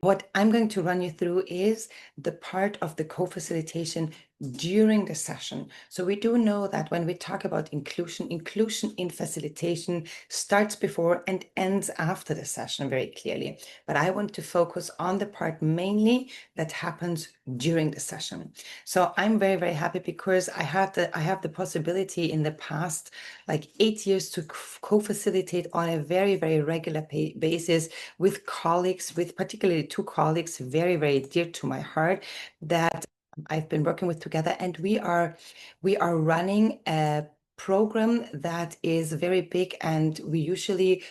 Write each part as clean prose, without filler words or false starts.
What I'm going to run you through is the part of the co-facilitation during the session. So we do know that when we talk about inclusion in facilitation starts before and ends after the session very clearly. But I want to focus on the part mainly that happens during the session. So I'm very, very happy because I have the possibility in the past, like 8 years, to co-facilitate on a very, very regular basis with colleagues, with particularly two colleagues very, very dear to my heart that I've been working with together. And we are running a program that is very big, and we usually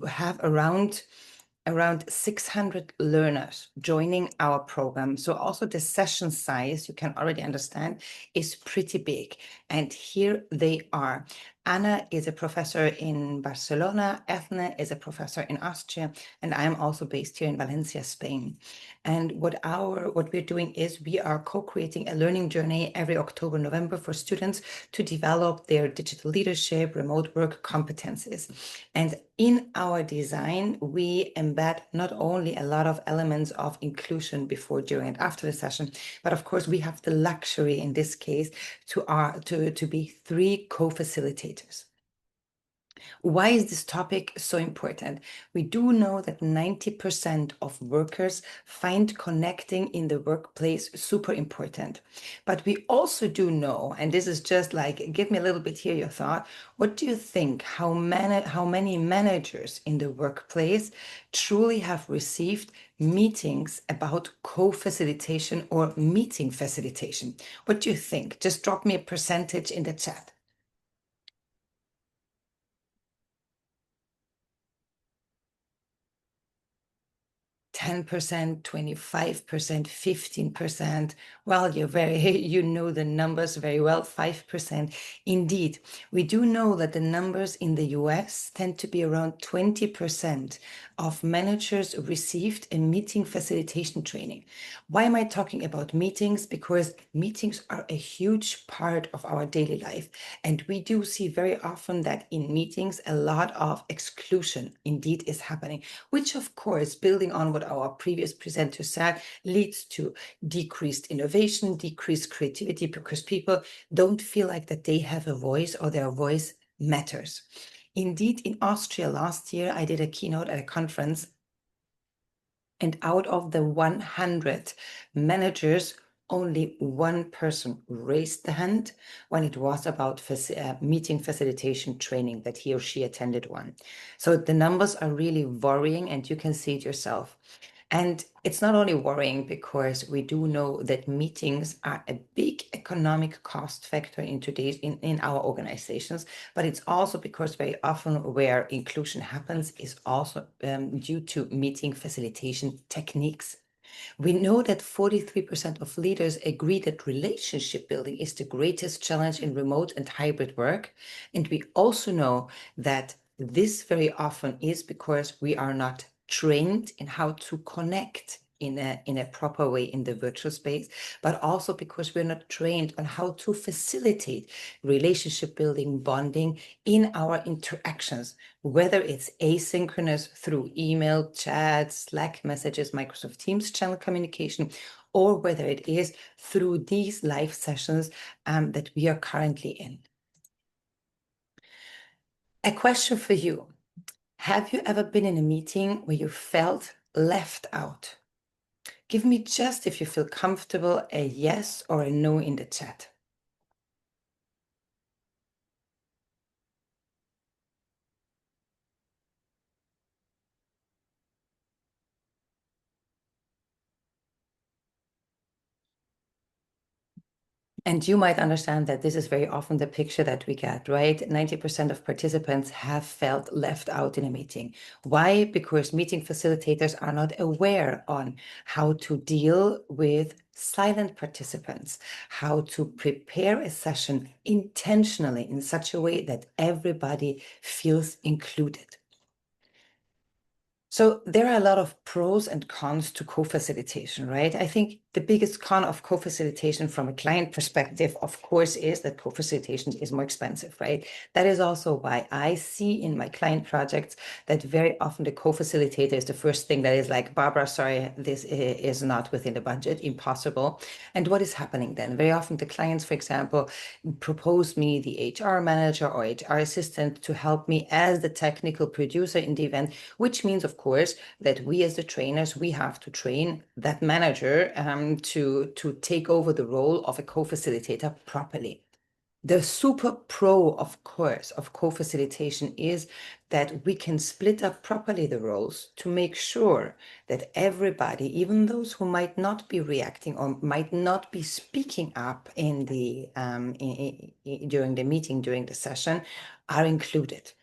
have around 600 learners joining our program. So also the session size, you can already understand, is pretty big. And here they are. Anna is a professor in Barcelona, Eithne is a professor in Austria, and I'm also based here in Valencia, Spain. And what we're doing is we are co-creating a learning journey every October, November for students to develop their digital leadership, remote work competencies. And in our design, we embed not only a lot of elements of inclusion before, during, and after the session, but of course we have the luxury in this case to be 3 co-facilitators. Why is this topic so important? We do know that 90% of workers find connecting in the workplace super important. But we also do know, and this is just like, give me a little bit here your thought. What do you think? How many managers in the workplace truly have received meetings about co-facilitation or meeting facilitation? What do you think? Just drop me a percentage in the chat. 10%, 25%, 15%. Well, you know the numbers very well, 5%. Indeed, we do know that the numbers in the US tend to be around 20% of managers received a meeting facilitation training. Why am I talking about meetings? Because meetings are a huge part of our daily life. And we do see very often that in meetings, a lot of exclusion indeed is happening, which of course, building on what our previous presenter said, leads to decreased innovation, decreased creativity, because people don't feel like that they have a voice or their voice matters. Indeed, in Austria last year, I did a keynote at a conference, and out of the 100 managers, only one person raised the hand when it was about meeting facilitation training, that he or she attended one. So the numbers are really worrying, and you can see it yourself. And it's not only worrying because we do know that meetings are a big economic cost factor in our organizations, but it's also because very often where inclusion happens is also due to meeting facilitation techniques. We know that 43% of leaders agree that relationship building is the greatest challenge in remote and hybrid work. And we also know that this very often is because we are not trained in how to connect in a proper way in the virtual space, but also because we're not trained on how to facilitate relationship building, bonding in our interactions, whether it's asynchronous through email, chat, Slack messages, Microsoft Teams channel communication, or whether it is through these live sessions that we are currently in. A question for you. Have you ever been in a meeting where you felt left out? Give me just, if you feel comfortable, a yes or a no in the chat. And you might understand that this is very often the picture that we get, right? 90% of participants have felt left out in a meeting. Why? Because meeting facilitators are not aware on how to deal with silent participants, how to prepare a session intentionally in such a way that everybody feels included. So there are a lot of pros and cons to co-facilitation, right? I think the biggest con of co-facilitation from a client perspective, of course, is that co-facilitation is more expensive, right? That is also why I see in my client projects that very often the co-facilitator is the first thing that is like, Barbara, sorry, this is not within the budget, impossible. And what is happening then? Very often the clients, for example, propose me the HR manager or HR assistant to help me as the technical producer in the event, which means, of course, that we as the trainers, we have to train that manager to take over the role of a co-facilitator properly. The super pro, of course, of co-facilitation is that we can split up properly the roles to make sure that everybody, even those who might not be reacting or might not be speaking up in the during the meeting, during the session, are included.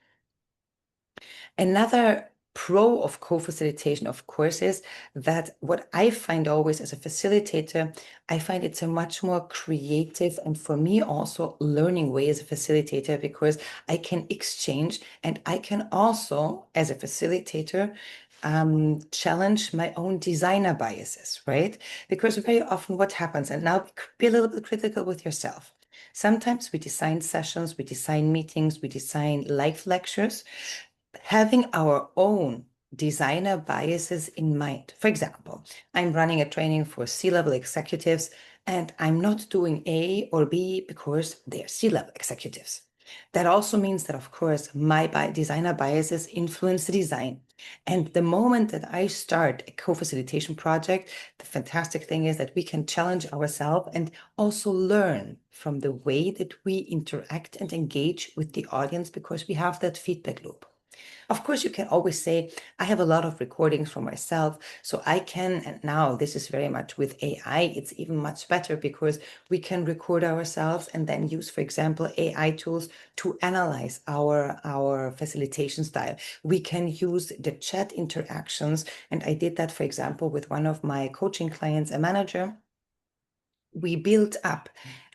Another pro of co-facilitation, of course, is that what I find always as a facilitator, I find it's a much more creative and for me also learning way as a facilitator because I can exchange and I can also, as a facilitator, challenge my own designer biases, right? Because very often what happens, and now be a little bit critical with yourself. Sometimes we design sessions, we design meetings, we design live lectures, having our own designer biases in mind. For example, I'm running a training for C-level executives and I'm not doing A or B because they're C-level executives. That also means that, of course, my designer biases influence the design. And the moment that I start a co-facilitation project, the fantastic thing is that we can challenge ourselves and also learn from the way that we interact and engage with the audience because we have that feedback loop. Of course, you can always say, I have a lot of recordings for myself, so I can, and now this is very much with AI, it's even much better because we can record ourselves and then use, for example, AI tools to analyze our facilitation style. We can use the chat interactions, and I did that, for example, with one of my coaching clients, a manager. We built up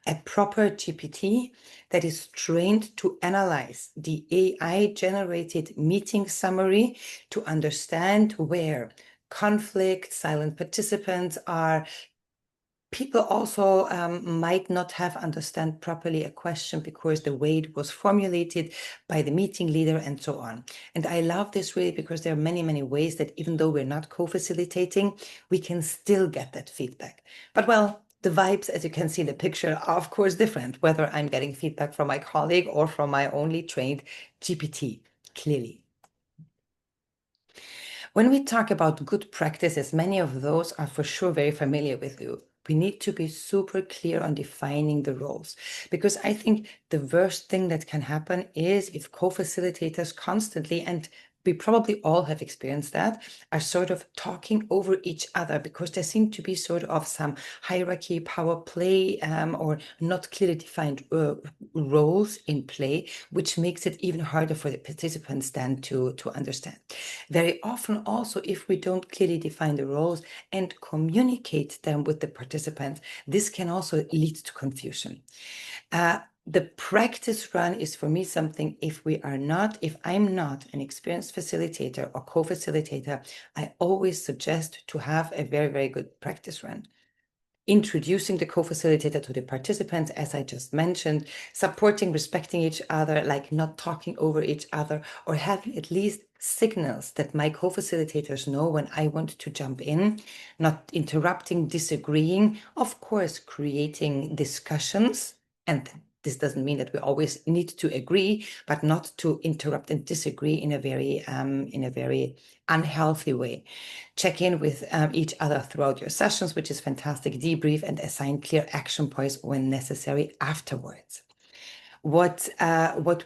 a proper GPT that is trained to analyze the AI-generated meeting summary to understand where conflict, silent participants are. People also might not have understand properly a question because the way it was formulated by the meeting leader and so on. And I love this really because there are many, many ways that even though we're not co-facilitating, we can still get that feedback. But well, the vibes, as you can see in the picture, are of course different, whether I'm getting feedback from my colleague or from my only trained GPT, clearly. When we talk about good practices, many of those are for sure very familiar with you. We need to be super clear on defining the roles because I think the worst thing that can happen is if co-facilitators constantly, and we probably all have experienced that, are sort of talking over each other because there seem to be sort of some hierarchy, power play, or not clearly defined roles in play, which makes it even harder for the participants then to understand. Very often also, if we don't clearly define the roles and communicate them with the participants, this can also lead to confusion. The practice run is for me something if I'm not an experienced facilitator or co-facilitator, I always suggest to have a very, very good practice run. Introducing the co-facilitator to the participants, as I just mentioned, supporting, respecting each other, like not talking over each other, or having at least signals that my co-facilitators know when I want to jump in, not interrupting, disagreeing, of course, creating discussions. And this doesn't mean that we always need to agree, but not to interrupt and disagree in a very unhealthy way. Check in with each other throughout your sessions, which is fantastic. Debrief and assign clear action points when necessary afterwards. What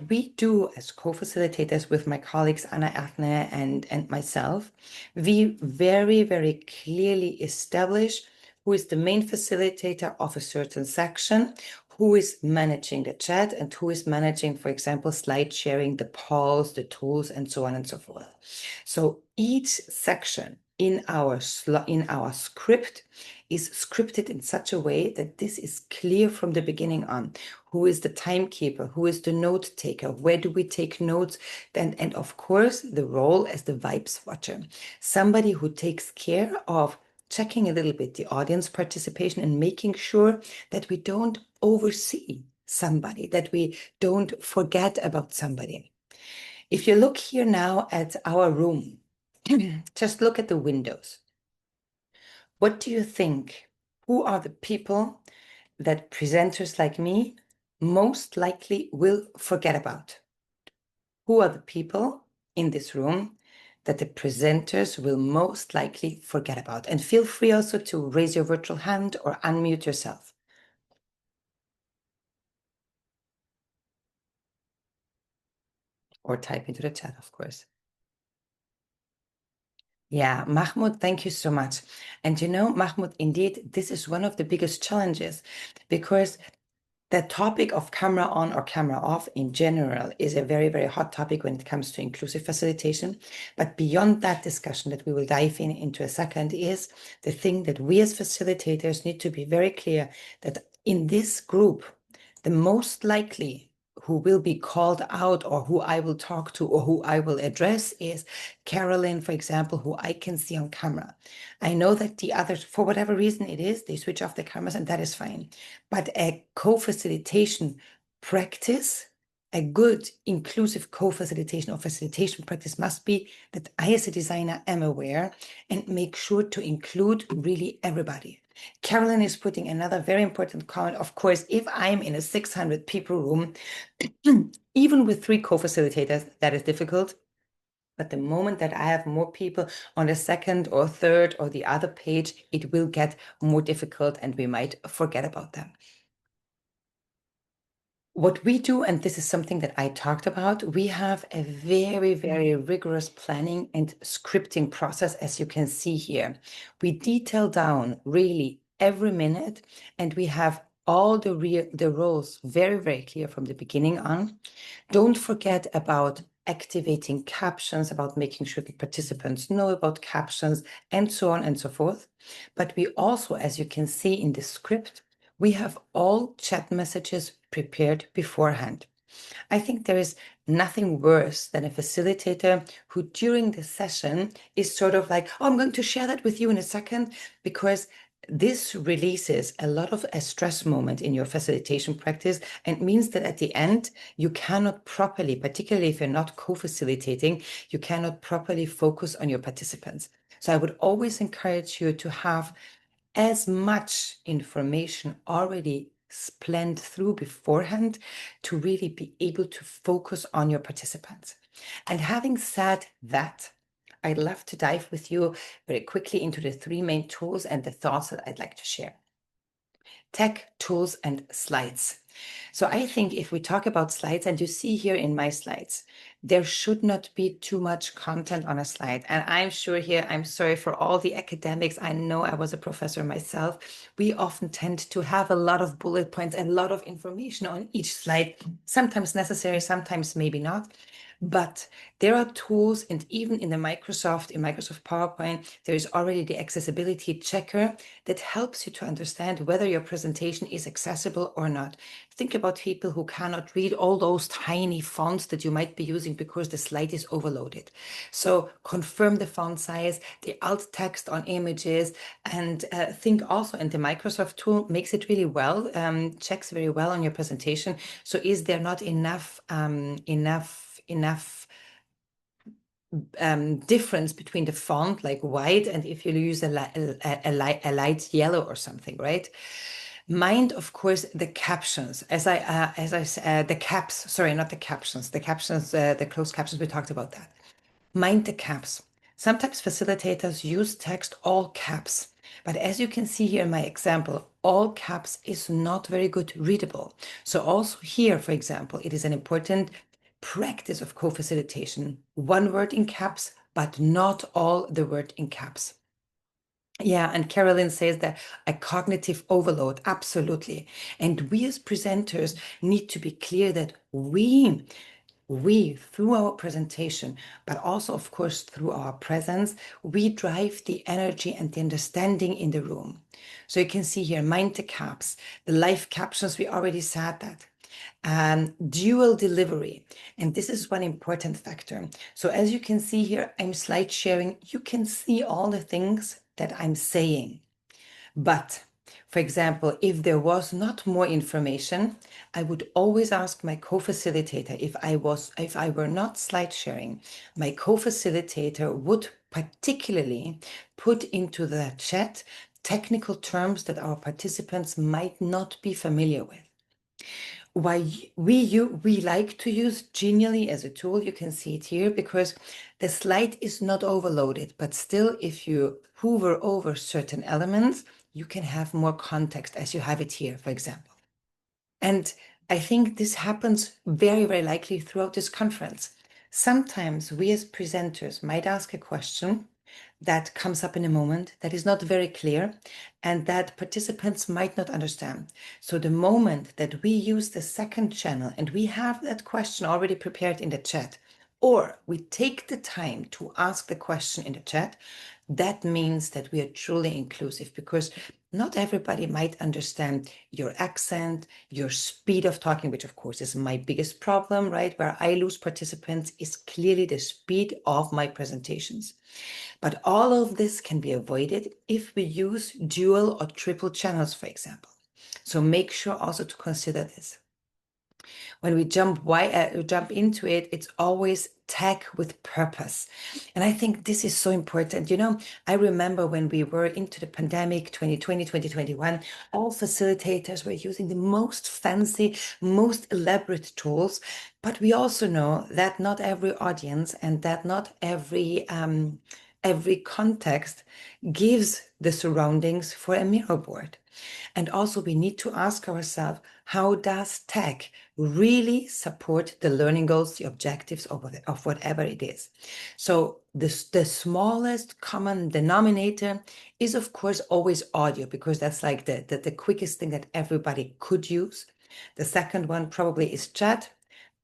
we do as co-facilitators with my colleagues Anna, Eithne, and myself, we very, very clearly establish who is the main facilitator of a certain section, who is managing the chat, and who is managing, for example, slide sharing, the polls, the tools, and so on and so forth. So each section in our script is scripted in such a way that this is clear from the beginning on. Who is the timekeeper? Who is the note taker? Where do we take notes? And of course, the role as the vibes watcher, somebody who takes care of checking a little bit the audience participation and making sure that we don't oversee somebody, that we don't forget about somebody. If you look here now at our room, just look at the windows. What do you think? Who are the people that presenters like me most likely will forget about? Who are the people in this room that the presenters will most likely forget about? And feel free also to raise your virtual hand or unmute yourself. Or type into the chat, of course. Yeah, Mahmoud, thank you so much. And you know, Mahmoud, indeed, this is one of the biggest challenges because the topic of camera on or camera off in general is a very, very hot topic when it comes to inclusive facilitation. But beyond that discussion that we will dive into a second is the thing that we as facilitators need to be very clear that in this group, the most likely who will be called out or who I will talk to or who I will address is Carolyn, for example, who I can see on camera. I know that the others, for whatever reason it is, they switch off the cameras and that is fine. But a co-facilitation practice, a good inclusive co-facilitation or facilitation practice must be that I as a designer am aware and make sure to include really everybody. Carolyn is putting another very important comment. Of course, if I'm in a 600 people room, even with 3 co-facilitators, that is difficult. But the moment that I have more people on the second or third or the other page, it will get more difficult and we might forget about them. What we do, and this is something that I talked about, we have a very, very rigorous planning and scripting process, as you can see here. We detail down really every minute, and we have all the roles very, very clear from the beginning on. Don't forget about activating captions, about making sure that participants know about captions, and so on and so forth. But we also, as you can see in the script, we have all chat messages prepared beforehand. I think there is nothing worse than a facilitator who during the session is sort of like, oh, I'm going to share that with you in a second, because this releases a lot of a stress moment in your facilitation practice and means that at the end, you cannot properly, particularly if you're not co-facilitating, you cannot properly focus on your participants. So I would always encourage you to have as much information already planned through beforehand to really be able to focus on your participants. And having said that, I'd love to dive with you very quickly into the 3 main tools and the thoughts that I'd like to share. Tech, tools, and slides. So I think if we talk about slides, and you see here in my slides, there should not be too much content on a slide. And I'm sure here, I'm sorry for all the academics. I know I was a professor myself. We often tend to have a lot of bullet points, a lot of information on each slide, sometimes necessary, sometimes maybe not. But there are tools, and even in Microsoft PowerPoint, there is already the accessibility checker that helps you to understand whether your presentation is accessible or not. Think about people who cannot read all those tiny fonts that you might be using because the slide is overloaded. So confirm the font size, the alt text on images, and think also, and the Microsoft tool makes it really well, checks very well on your presentation. So is there not enough difference between the font, like white, and if you use a light yellow or something, right? Mind, of course, the captions. The caps. Sorry, not the captions. The captions, the closed captions. We talked about that. Mind the caps. Sometimes facilitators use text all caps, but as you can see here in my example, all caps is not very good readable. So also here, for example, it is an important practice of co-facilitation. One word in caps, but not all the word in caps. Yeah, and Carolyn says that a cognitive overload, absolutely. And we as presenters need to be clear that we we, through our presentation, but also, of course, through our presence, we drive the energy and the understanding in the room. So you can see here, mind the caps, the live captions, we already said that. Dual delivery. And this is one important factor. So as you can see here, I'm slide sharing. You can see all the things that I'm saying. But for example, if there was not more information, I would always ask my co-facilitator if I were not slide sharing, my co-facilitator would particularly put into the chat technical terms that our participants might not be familiar with. Why we like to use Genially as a tool, you can see it here, because the slide is not overloaded, but still if you hover over certain elements, you can have more context as you have it here, for example. And I think this happens very, very likely throughout this conference. Sometimes we as presenters might ask a question that comes up in a moment that is not very clear and that participants might not understand. So the moment that we use the second channel and we have that question already prepared in the chat, or we take the time to ask the question in the chat, that means that we are truly inclusive, because not everybody might understand your accent, your speed of talking, which of course is my biggest problem, right? Where I lose participants is clearly the speed of my presentations. But all of this can be avoided if we use dual or triple channels, for example. So make sure also to consider this. When we jump into it, it's always tag with purpose. And I think this is so important. You know, I remember when we were into the pandemic, 2020, 2021, all facilitators were using the most fancy, most elaborate tools. But we also know that not every audience and that not every context gives the surroundings for a mirror board. And also we need to ask ourselves, how does tech really support the learning goals, the objectives of whatever it is? So the smallest common denominator is of course always audio, because that's like the quickest thing that everybody could use. The second one probably is chat.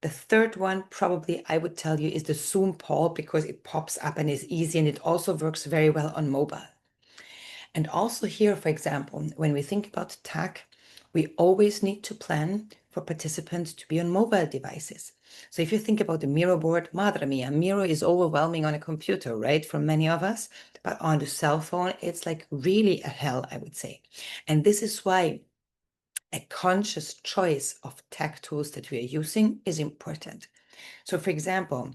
The third one probably I would tell you is the Zoom poll, because it pops up and is easy, and it also works very well on mobile. And also here, for example, when we think about tech, we always need to plan for participants to be on mobile devices. So if you think about the Miro board, madre mia, Miro is overwhelming on a computer, right? For many of us, but on the cell phone, it's like really a hell, I would say. And this is why a conscious choice of tech tools that we are using is important. So for example,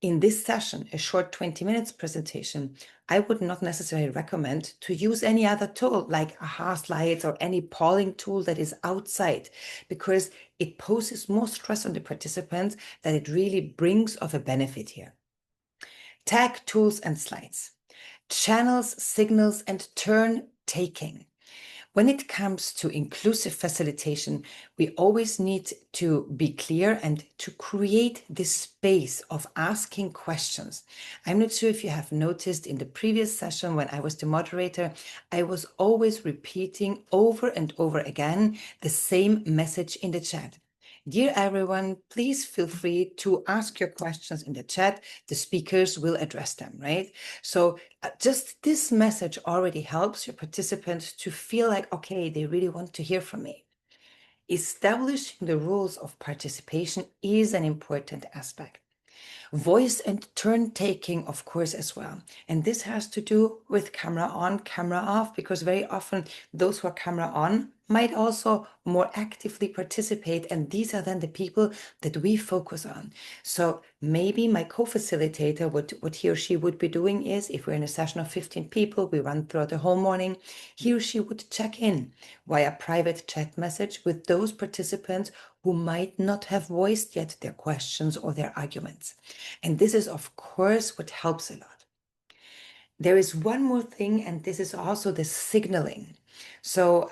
in this session, a short 20 minutes presentation, I would not necessarily recommend to use any other tool like AHA slides or any polling tool that is outside, because it poses more stress on the participants than it really brings of a benefit here. Tag tools and slides, channels, signals, and turn taking. When it comes to inclusive facilitation, we always need to be clear and to create this space of asking questions. I'm not sure if you have noticed in the previous session when I was the moderator, I was always repeating over and over again the same message in the chat. Dear everyone, please feel free to ask your questions in the chat. The speakers will address them, right? So just this message already helps your participants to feel like, okay, they really want to hear from me. Establishing the rules of participation is an important aspect. Voice and turn taking, of course, as well. And this has to do with camera on, camera off, because very often those who are camera on might also more actively participate. And these are then the people that we focus on. So maybe my co-facilitator, what he or she would be doing is, if we're in a session of 15 people, we run throughout the whole morning, he or she would check in via private chat message with those participants who might not have voiced yet their questions or their arguments. And this is, of course, what helps a lot. There is one more thing, and this is also the signaling. So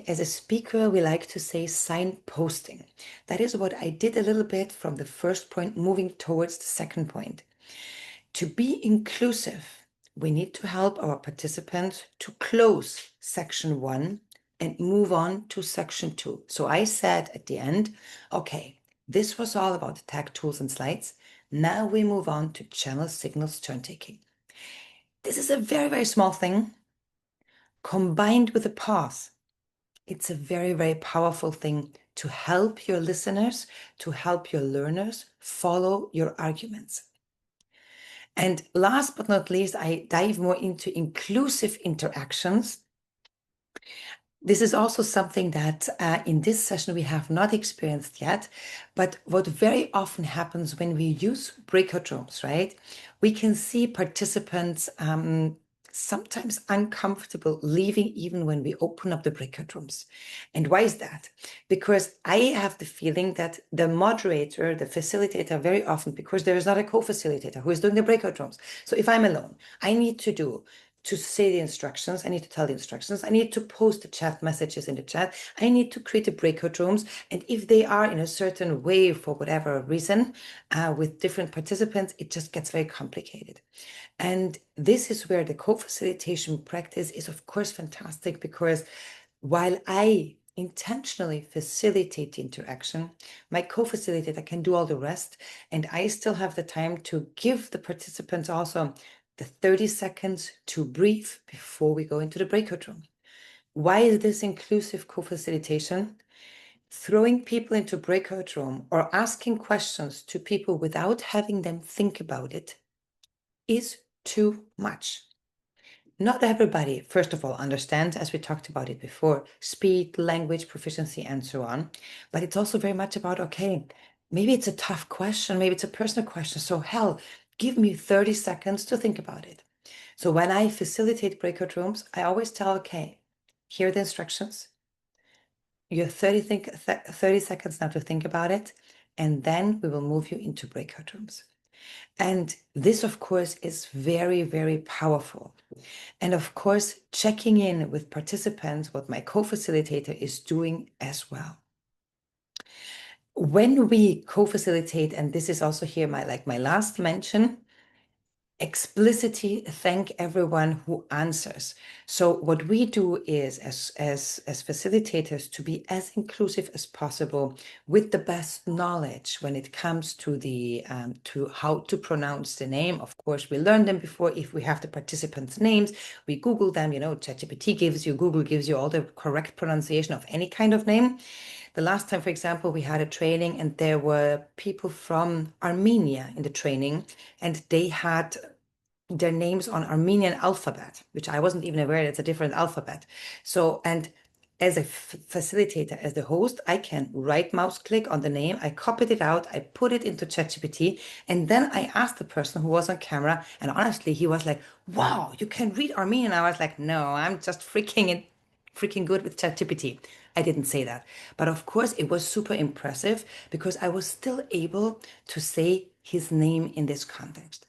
as a speaker, we like to say signposting. That is what I did a little bit from the first point moving towards the second point. To be inclusive, we need to help our participants to close section 1 and move on to section 2. So I said at the end, okay, This was all about tag tools and slides. Now we move on to channel signals turn taking. This is a very, very small thing combined with a pause. It's a very, very powerful thing to help your listeners, to help your learners follow your arguments. And last but not least, I dive more into inclusive interactions. This is also something that in this session we have not experienced yet, but what very often happens when we use breakout rooms, right? We can see participants sometimes uncomfortable leaving even when we open up the breakout rooms. And why is that? Because I have the feeling that the moderator, the facilitator, very often, because there is not a co-facilitator who is doing the breakout rooms. So if I'm alone, I need to say the instructions, I need to tell the instructions, I need to post the chat messages in the chat, I need to create the breakout rooms. And if they are in a certain way for whatever reason, with different participants, it just gets very complicated. And this is where the co-facilitation practice is, of course, fantastic, because while I intentionally facilitate the interaction, my co-facilitator can do all the rest, and I still have the time to give the participants also the 30 seconds to breathe before we go into the breakout room. Why is this inclusive co-facilitation? Throwing people into breakout room or asking questions to people without having them think about it is too much. Not everybody, first of all, understands, as we talked about it before, speed, language, proficiency, and so on. But it's also very much about, okay, maybe it's a tough question, maybe it's a personal question. So hell, give me 30 seconds to think about it. So when I facilitate breakout rooms, I always tell, okay, here are the instructions. You have 30 seconds now to think about it, and then we will move you into breakout rooms. And this, of course, is very, very powerful. And of course, checking in with participants, what my co-facilitator is doing as well. When we co-facilitate, and this is also here my last mention, explicitly thank everyone who answers. So what we do is, as facilitators, to be as inclusive as possible with the best knowledge when it comes to the to how to pronounce the name. Of course, we learn them before. If we have the participants' names, we Google them. ChatGPT gives you, Google gives you all the correct pronunciation of any kind of name. The last time, for example, we had a training and there were people from Armenia in the training, and they had their names on Armenian alphabet, which I wasn't even aware it's a different alphabet. So, and as a facilitator, as the host, I can right mouse click on the name, I copied it out, I put it into ChatGPT, and then I asked the person who was on camera, and honestly, he was like, wow, you can read Armenian. I was like, no, I'm just freaking good with ChatGPT. I didn't say that. But of course, it was super impressive because I was still able to say his name in this context.